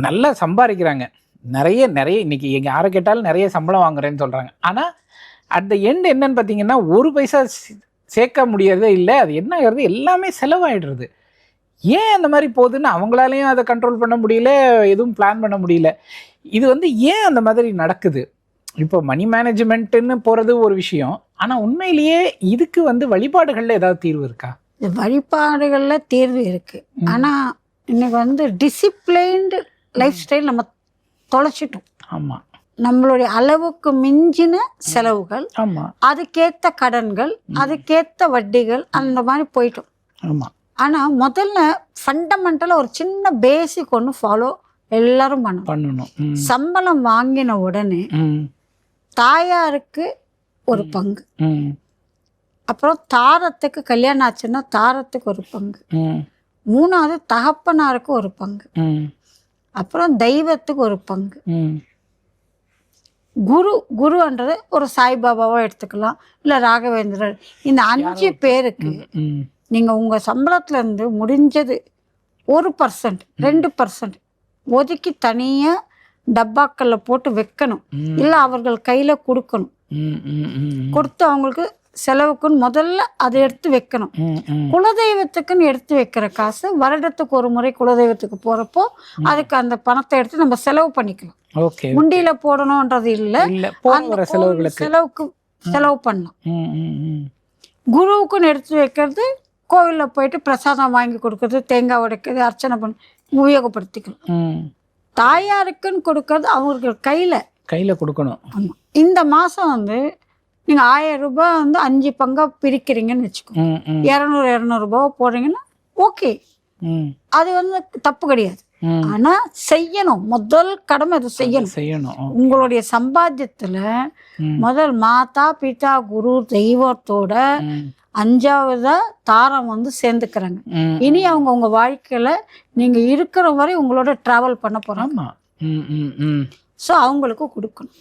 நல்லா சம்பாதிக்கிறாங்க, நிறைய நிறைய இன்னைக்கு எங்க யாரை கேட்டாலும் நிறைய சம்பளம் வாங்குறேன்னு சொல்றாங்க. ஆனா அட் த எண்ட் என்னன்னு பார்த்தீங்கன்னா, ஒரு பைசா சேர்க்க முடியறதே இல்லை. அது என்ன ஆகுறது, எல்லாமே செலவாயிடுறது. ஏன் அந்த மாதிரி போகுதுன்னு அவங்களாலையும் அதை கண்ட்ரோல் பண்ண முடியல, எதுவும் பிளான் பண்ண முடியல. இது வந்து ஏன் அந்த மாதிரி நடக்குது? இப்போ மணி மேனேஜ்மெண்ட்டுன்னு போகிறது ஒரு விஷயம், ஆனால் உண்மையிலேயே இதுக்கு வந்து வழிபாடுகளில் ஏதாவது தீர்வு இருக்கா? வழிபாடுகளில் தீர்வு இருக்குது. ஆனால் இன்னைக்கு வந்து டிசிப்ளைன்டு லைஃப் ஸ்டைல் நம்ம தொலைச்சிட்டோம். ஆமாம். நம்மளுடைய அளவுக்கு மிஞ்சின செலவுகள், ஆமாம், அதுக்கேற்ற கடன்கள், அதுக்கேற்ற வட்டிகள், அந்த மாதிரி போயிட்டோம். ஆமாம். ஆனால் முதல்ல ஃபண்டமெண்டலாக ஒரு சின்ன பேசிக் ஒன்று ஃபாலோ எல்லாரும் பண்ணணும். சம்பளம் வாங்கின உடனே தாயாருக்கு ஒரு பங்கு, அப்புறம் தாரத்துக்கு கல்யாணம் ஆச்சுன்னா தாரத்துக்கு ஒரு பங்கு, மூணாவது தகப்பனாருக்கு ஒரு பங்கு, அப்புறம் தெய்வத்துக்கு ஒரு பங்கு, குருன்றது ஒரு சாய்பாபாவோ எடுத்துக்கலாம், இல்லை ராகவேந்திரர். இந்த 5 பேருக்கு நீங்கள் உங்கள் சம்பளத்துலேருந்து முடிஞ்சது 1%, 2% ஒதுக்கி தனியாக டப்பாக்களில் போட்டு வைக்கணும். இல்லை அவர்கள் கையில் கொடுக்கணும். கொடுத்து அவங்களுக்கு செலவுக்குன்னு முதல்ல அதை எடுத்து வைக்கணும். குலதெய்வத்துக்குன்னு எடுத்து வைக்கிற காசு வருடத்துக்கு ஒரு முறை குலதெய்வத்துக்கு போகிறப்போ அதுக்கு அந்த பணத்தை எடுத்து நம்ம செலவு பண்ணிக்கலாம். முண்டியில போடணும்ன்றது இல்லை, செலவுக்கு செலவு பண்ணலாம். குருவுக்குன்னு எடுத்து வைக்கிறது கோவிலில் போயிட்டு பிரசாதம் வாங்கி கொடுக்கறது, தேங்காய் உடைக்கிறது, அர்ச்சனை பண்ணி உபயோகப்படுத்திக்கலாம். தாயாருக்குன்னு கொடுக்கறது அவங்களுக்கு கையில் கொடுக்கணும். ஆமாம். இந்த மாதம் வந்து நீங்கள் 1000 ரூபாய் வந்து 5 பங்காக பிரிக்கிறீங்கன்னு வச்சுக்கோங்க, 200 ரூபாய் போடுறீங்கன்னா ஓகே, அது வந்து தப்பு கிடையாது. ஆனா செய்யணும், முதல் கடமை அது செய்யணும். உங்களுடைய சம்பாத்தியத்துல முதல் மாதா பிதா குரு தெய்வத்தோட 5ஆவதா தாரம் வந்து சேர்ந்துக்கிறாங்க. இனி அவங்க உங்க வாழ்க்கையில நீங்க இருக்கிற வரை உங்களோட டிராவல் பண்ண போறாங்க. ஸோ அவங்களுக்கு கொடுக்கணும்.